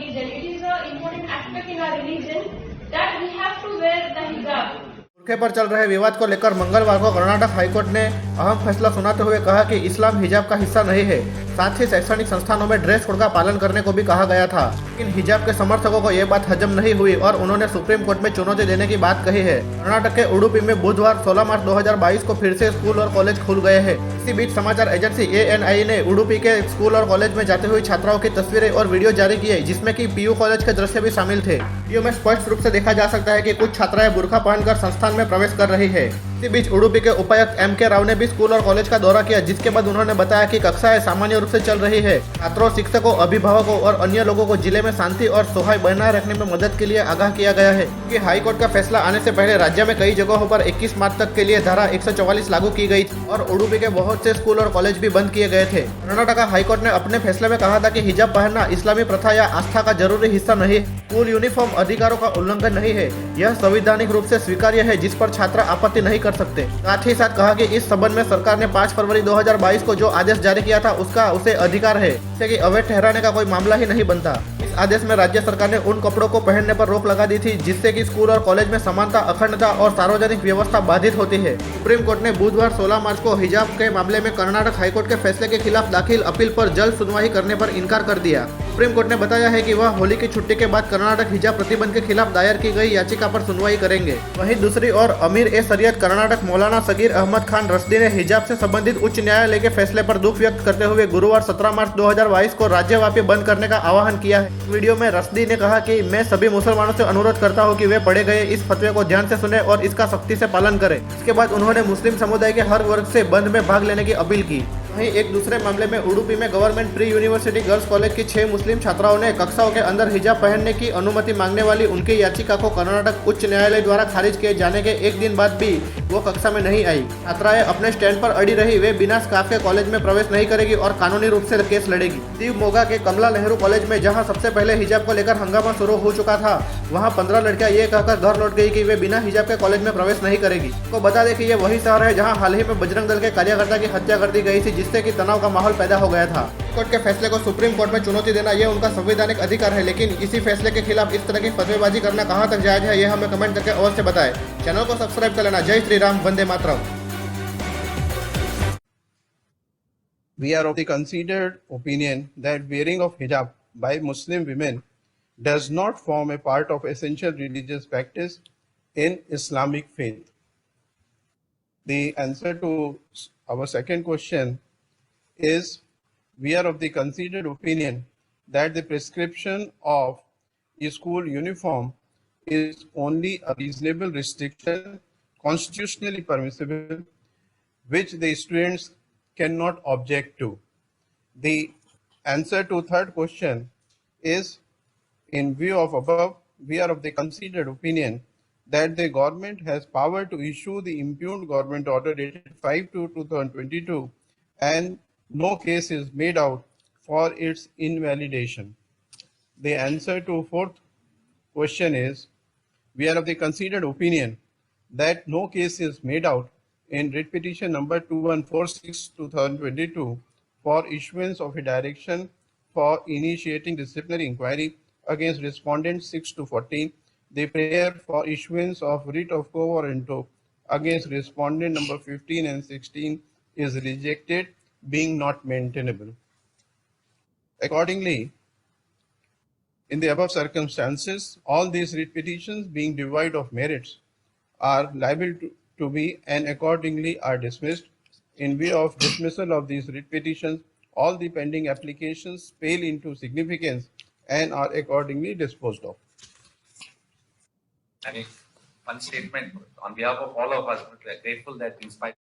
religion. It is an important aspect in our religion that we have to wear the hijab. Burke पर चल रहे विवाद को लेकर मंगलवार को कर्नाटक हाईकोर्ट ने अहम फैसला सुनाते हुए कहा कि इस्लाम हिजाब का हिस्सा नहीं है। साथ ही शैक्षणिक संस्थानों में ड्रेस कोड का पालन करने को भी कहा गया था, लेकिन हिजाब के समर्थकों को यह बात हजम नहीं हुई और उन्होंने सुप्रीम कोर्ट में चुनौती देने की बात कही है। कर्नाटक के उडुपी में बुधवार 16 मार्च 2022 को फिर से स्कूल और कॉलेज खुल गए हैं। इसी बीच समाचार एजेंसी ANI ने उडुपी के स्कूल और कॉलेज में जाते हुए छात्राओं की तस्वीरें और वीडियो जारी की है, जिसमें कि PU कॉलेज के दृश्य भी शामिल थे। वीडियो में स्पष्ट रूप से देखा जा सकता है कि कुछ छात्राएं बुर्का पहनकर संस्थान में प्रवेश कर रही है। इसी बीच उडुपी के उपायुक्त MK राव ने भी स्कूल और कॉलेज का दौरा किया, जिसके बाद उन्होंने बताया कि कक्षाएं सामान्य रूप से चल रही है। छात्रों, शिक्षकों, अभिभावकों और अन्य लोगों को जिले में शांति और सौहार्द बनाए रखने में मदद के लिए आगाह किया गया है कि हाईकोर्ट का फैसला आने से पहले राज्य में कई जगहों पर 21 मार्च तक के लिए धारा 144 लागू की गई थी और उडुपी के बहुत से स्कूल और कॉलेज भी बंद किए गए थे। कर्नाटक हाईकोर्ट ने अपने फैसले में कहा था कि हिजाब पहनना इस्लामी प्रथा या आस्था का जरूरी हिस्सा नहीं है। स्कूल यूनिफॉर्म अधिकारों का उल्लंघन नहीं है। यह संवैधानिक रूप से स्वीकार्य है, जिस पर छात्र आपत्ति नहीं कर सकते। साथ ही साथ कहा कि इस संबंध में सरकार ने 5 फरवरी 2022 को जो आदेश जारी किया था उसका उसे अधिकार है, जिससे कि अवैध ठहराने का कोई मामला ही नहीं बनता। इस आदेश में राज्य सरकार ने उन कपड़ों को पहनने पर रोक लगा दी थी जिससे कि स्कूल और कॉलेज में समानता, अखंडता और सार्वजनिक व्यवस्था बाधित होती है। सुप्रीम कोर्ट ने बुधवार 16 मार्च को हिजाब के मामले में कर्नाटक हाईकोर्ट के फैसले के खिलाफ दाखिल अपील पर जल्द सुनवाई करने पर इनकार कर दिया। सुप्रीम कोर्ट ने बताया है कि वह होली की छुट्टी के बाद कर्नाटक हिजाब प्रतिबंध के खिलाफ दायर की गई याचिका पर सुनवाई करेंगे। वहीं दूसरी ओर अमीर-ए-शरीयत कर्नाटक मौलाना सगीर अहमद खान रश्दी ने हिजाब से संबंधित उच्च न्यायालय के फैसले पर दुख व्यक्त करते हुए गुरुवार 17 मार्च 2022 को राज्यव्यापी बंद करने का आह्वान किया है। वीडियो में रश्दी ने कहा कि मैं सभी मुसलमानों से अनुरोध करता हूं कि वे पढ़े गए इस फतवे को ध्यान से सुने और इसका सख्ती से पालन करें। इसके बाद उन्होंने मुस्लिम समुदाय के हर वर्ग से बंद में भाग लेने की अपील की। वहीं एक दूसरे मामले में उडुपी में government pre university girls college की 6 मुस्लिम छात्राओं ने कक्षाओं के अंदर हिजाब पहनने की अनुमति मांगने वाली उनकी याचिका को कर्नाटक उच्च न्यायालय द्वारा खारिज किए जाने के एक दिन बाद भी वो कक्षा में नहीं आई। छात्राएं अपने स्टैंड पर अड़ी रही। वे बिना स्कार्फ के कॉलेज में प्रवेश नहीं करेगी और कानूनी रूप से केस लड़ेगी। शिवमोगा के कमला नेहरू कॉलेज में जहां सबसे पहले हिजाब को लेकर हंगामा शुरू हो चुका था, वहां 15 लड़कियां ये कहकर घर लौट गई कि वे बिना हिजाब के कॉलेज में प्रवेश नहीं करेगी। तो बता दें कि ये वही शहर है जहां हाल ही में बजरंग दल के कार्यकर्ता की हत्या कर दी गई थी, जिससे कि तनाव का माहौल पैदा हो गया था। कोर्ट के फैसले को सुप्रीम कोर्ट में चुनौती देना यह उनका संवैधानिक अधिकार है, लेकिन इसी फैसले के खिलाफ इस तरह की फतवेबाजी करना कहां तक जायज है, यह हमें कमेंट करके अवश्य बताएं। चैनल को सब्सक्राइब कर लेना। जय Shri Ram, Vande Mataram. We are of the considered opinion that wearing of hijab by Muslim women does not form a part of essential religious practice in Islamic faith. The answer to our second question is we are of the considered opinion that the prescription of a school uniform is only a reasonable restriction, constitutionally permissible, which the students cannot object to. The answer to third question is, in view of above, we are of the considered opinion that the government has power to issue the impugned government order dated 5/2/2022 and no case is made out for its invalidation. The answer to fourth question is, we are of the considered opinion that no case is made out in writ petition number 2146/2022 for issuance of a direction for initiating disciplinary inquiry against respondents 6 to 14. The prayer for issuance of writ of quo warranto against respondent number 15 and 16 is rejected, being not maintainable. Accordingly, in the above circumstances, all these writ petitions, being devoid of merits, are liable to be and accordingly are dismissed. In view of dismissal of these writ petitions, all the pending applications pale into significance and are accordingly disposed of. And one statement on behalf of all of us, we are grateful that in spite